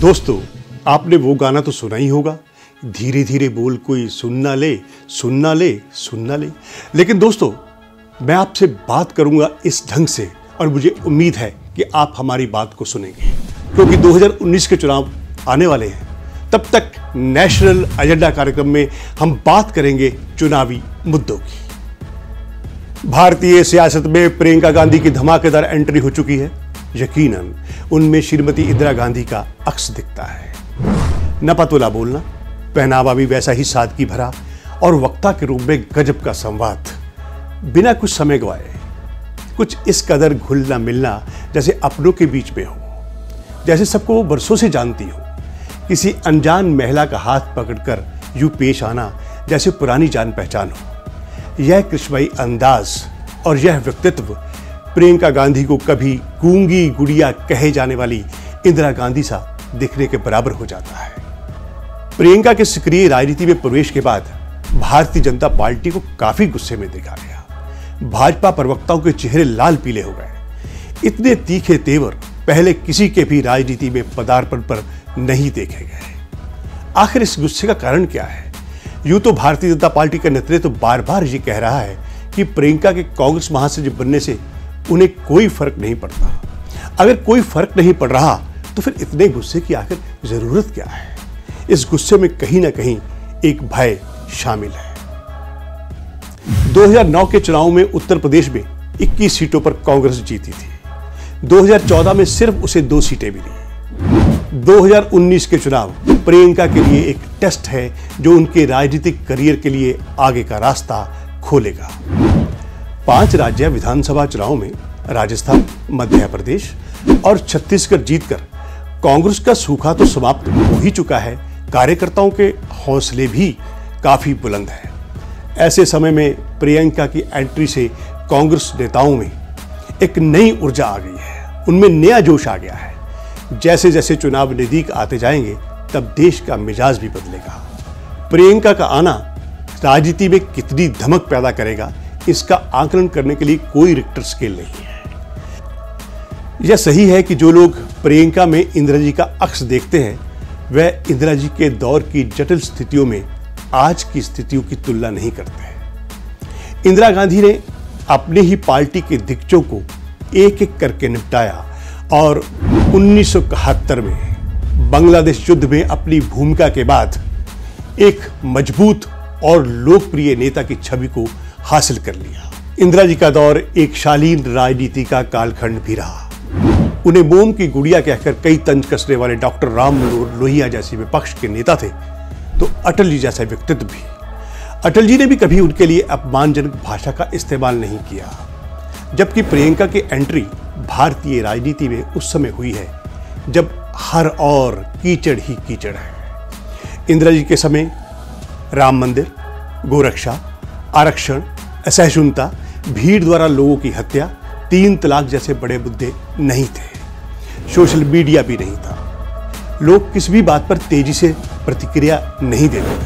दोस्तों, आपने वो गाना तो सुना ही होगा, धीरे धीरे बोल कोई सुन ना ले, सुन ना ले, सुन ना ले। लेकिन दोस्तों, मैं आपसे बात करूंगा इस ढंग से और मुझे उम्मीद है कि आप हमारी बात को सुनेंगे, क्योंकि 2019 के चुनाव आने वाले हैं। तब तक नेशनल एजेंडा कार्यक्रम में हम बात करेंगे चुनावी मुद्दों की। भारतीय सियासत में प्रियंका गांधी की धमाकेदार एंट्री हो चुकी है। यकीनन उनमें श्रीमती इंदिरा गांधी का अक्स दिखता है। नपतुला बोलना, पहनावा भी वैसा ही सादगी भरा और वक्ता के रूप में गजब का संवाद। बिना कुछ समय गवाए कुछ इस कदर घुलना मिलना जैसे अपनों के बीच में हो, जैसे सबको वो बरसों से जानती हो। किसी अनजान महिला का हाथ पकड़कर यूं पेश आना जैसे पुरानी जान पहचान हो। यह कृष्णमयी अंदाज और यह व्यक्तित्व प्रियंका गांधी को कभी गूंगी गुड़िया कहे जाने वाली इंदिरा गांधी सा दिखने के बराबर हो जाता है। प्रियंका के सक्रिय राजनीति में प्रवेश के बाद भारतीय जनता पार्टी को काफी गुस्से में देखा गया। भाजपा प्रवक्ताओं के चेहरे लाल पीले हो गए। इतने तीखे तेवर पहले किसी के भी राजनीति में पदार्पण पर नहीं देखे गए। आखिर इस गुस्से का कारण क्या है? यूं तो भारतीय जनता पार्टी का नेतृत्व बार बार ये कह रहा है कि प्रियंका के कांग्रेस महासचिव बनने से उन्हें कोई फर्क नहीं पड़ता। अगर कोई फर्क नहीं पड़ रहा तो फिर इतने गुस्से की आखिर जरूरत क्या है? इस गुस्से में कहीं ना कहीं एक भय शामिल है। 2009 के चुनाव में उत्तर प्रदेश में 21 सीटों पर कांग्रेस जीती थी। 2014 में सिर्फ उसे 2 सीटें मिली। 2019 के चुनाव प्रियंका के लिए एक टेस्ट है जो उनके राजनीतिक करियर के लिए आगे का रास्ता खोलेगा। 5 राज्य विधानसभा चुनाव में राजस्थान, मध्य प्रदेश और छत्तीसगढ़ जीतकर कांग्रेस का सूखा तो समाप्त हो ही चुका है। कार्यकर्ताओं के हौसले भी काफी बुलंद हैं। ऐसे समय में प्रियंका की एंट्री से कांग्रेस नेताओं में एक नई ऊर्जा आ गई है। उनमें नया जोश आ गया है। जैसे जैसे चुनाव नजदीक आते जाएंगे तब देश का मिजाज भी बदलेगा। प्रियंका का आना राजनीति में कितनी धमक पैदा करेगा, इसका आकलन करने के लिए कोई रिक्टर स्केल नहीं है। यह सही है कि जो लोग प्रियंका में इंदिरा जी का अक्स देखते हैं वह इंदिरा जी के दौर की जटिल स्थितियों में आज की स्थितियों की तुलना नहीं करते। इंदिरा गांधी ने अपनी ही पार्टी के दिग्गजों को एक एक करके निपटाया और 1971 में बांग्लादेश युद्ध में अपनी भूमिका के बाद एक मजबूत और लोकप्रिय नेता की छवि को हासिल कर लिया। इंदिरा जी का दौर एक शालीन राजनीति का कालखंड भी रहा। उन्हें मोम की गुड़िया कहकर कई तंज कसने वाले डॉक्टर राम लोहिया जैसे विपक्ष के नेता थे, तो अटल जी जैसा व्यक्तित्व भी। अटल जी ने भी कभी उनके लिए अपमानजनक भाषा का इस्तेमाल नहीं किया। जबकि प्रियंका की एंट्री भारतीय राजनीति में उस समय हुई है जब हर और कीचड़ ही कीचड़ है। इंदिरा जी के समय राम मंदिर, गोरक्षा, आरक्षण, असहिष्णुता, भीड़ द्वारा लोगों की हत्या, 3 तलाक जैसे बड़े मुद्दे नहीं थे। सोशल मीडिया भी नहीं था। लोग किसी भी बात पर तेजी से प्रतिक्रिया नहीं देते थे।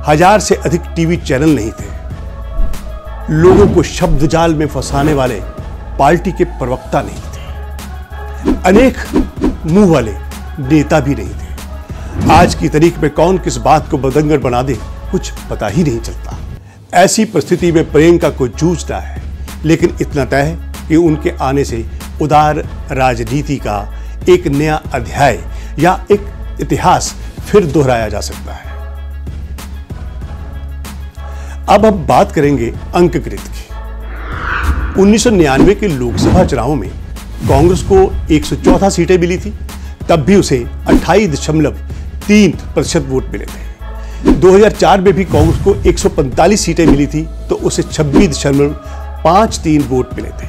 1000 से अधिक टीवी चैनल नहीं थे। लोगों को शब्द जाल में फंसाने वाले पार्टी के प्रवक्ता नहीं थे। अनेक मुंह वाले नेता भी नहीं थे। आज की तारीख में कौन किस बात को बदंगड़ बना दे कुछ पता ही नहीं चलता। ऐसी परिस्थिति में प्रियंका को जूझना है, लेकिन इतना तय है कि उनके आने से उदार राजनीति का एक नया अध्याय या एक इतिहास फिर दोहराया जा सकता है। अब हम बात करेंगे अंकगणित की। 1999 के लोकसभा चुनाव में कांग्रेस को 114 सीटें मिली थी। तब भी उसे 28.3% वोट मिले थे। 2004 में भी कांग्रेस को 145 सीटें मिली थी तो उसे 26.53 वोट मिले थे।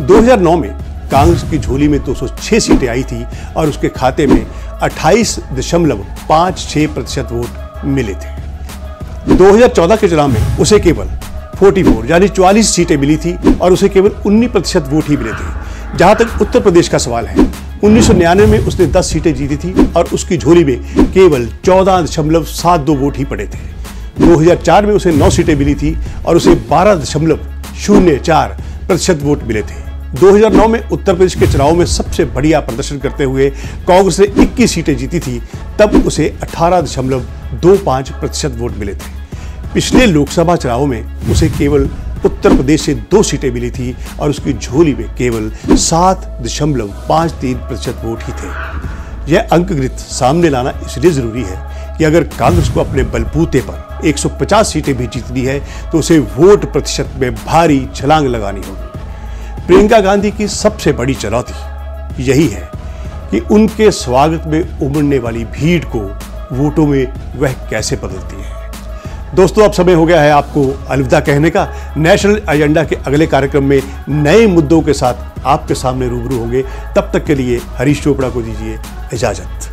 2009 में कांग्रेस की झोली में 206 सीटें आई थी और उसके खाते में 28.56% वोट मिले थे। 2014 के चुनाव में उसे केवल 44 यानी 44 सीटें मिली थी और उसे केवल 19% वोट ही मिले थे। जहां तक उत्तर प्रदेश का सवाल है, 1999 में उसने 10 सीटें जीती थी और उसकी झोली में केवल 14.72 वोट ही पड़े थे। 2004 में उसे 9 सीटें मिली थी और उसे 12.04% वोट मिले थे। 2009 में उत्तर प्रदेश के चुनाव में सबसे बढ़िया प्रदर्शन करते हुए कांग्रेस ने 21 सीटें जीती थी, तब उसे 18.25% वोट मिले थे। पिछले लोकसभा चुनाव में उसे केवल उत्तर प्रदेश से 2 सीटें मिली थी और उसकी झोली में केवल 7.53% वोट ही थे। यह अंकगणित सामने लाना इसलिए जरूरी है कि अगर कांग्रेस को अपने बलबूते पर 150 सीटें भी जीतनी है तो उसे वोट प्रतिशत में भारी छलांग लगानी होगी। प्रियंका गांधी की सबसे बड़ी चुनौती यही है कि उनके स्वागत में उमड़ने वाली भीड़ को वोटों में वह कैसे बदलती है। दोस्तों, अब समय हो गया है आपको अलविदा कहने का। नेशनल एजेंडा के अगले कार्यक्रम में नए मुद्दों के साथ आपके सामने रूबरू होंगे। तब तक के लिए हरीश चोपड़ा को दीजिए इजाजत।